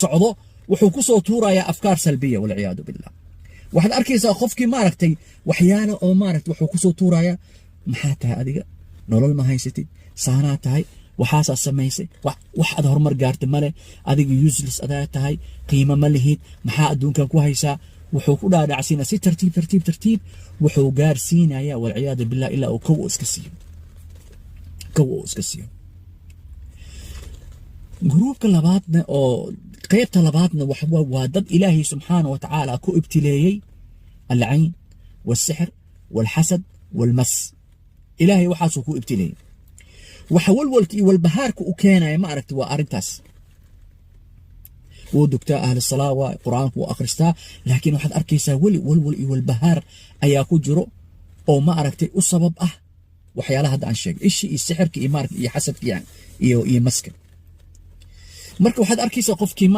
socdo wuxuu ku soo tuurayaa afkaar salbiya walciyaadu billah waxaad arkaysaa qofkii maaragtay waxyaalo oo maaragtay wuxuu ku soo tuurayaa maxaa tahay adiga nolol ma haysatid saanaa tahay waxaasaa samaysay wax aad horumar gaartay male adiga useless adaa tahay qiimo ma lihid maxaa adduunkan ku haysaa wuxuu ku dhaadhacsiinaa si tartiib wuxuu gaarsiinayaa walciyaadu billah ilaa uu kow iska siiyo gruubka labaadna oo qaybta labaadna waa dad ilaahay subxaanahu wa tacaala ku ibtileeyey alcayn walsixir walxasad walmas ilaahay waxaasuu ku ibtileeyey waxa walwalka iyo walbahaarka u keenaya ma aragti waa arrintaas wuu dugtaa ahli salaa waa qur-aanku wuu akhristaa laakiin waxaad arkaysaa walwal iyo walbahaar ayaa ku jiro oo ma aragtay u sabab ah waxyaalaha hadda aan sheegay ishii iyo sixirka iyo maaragtay iyo xasadka iyo maska marka waxaad arkaysaa qofkii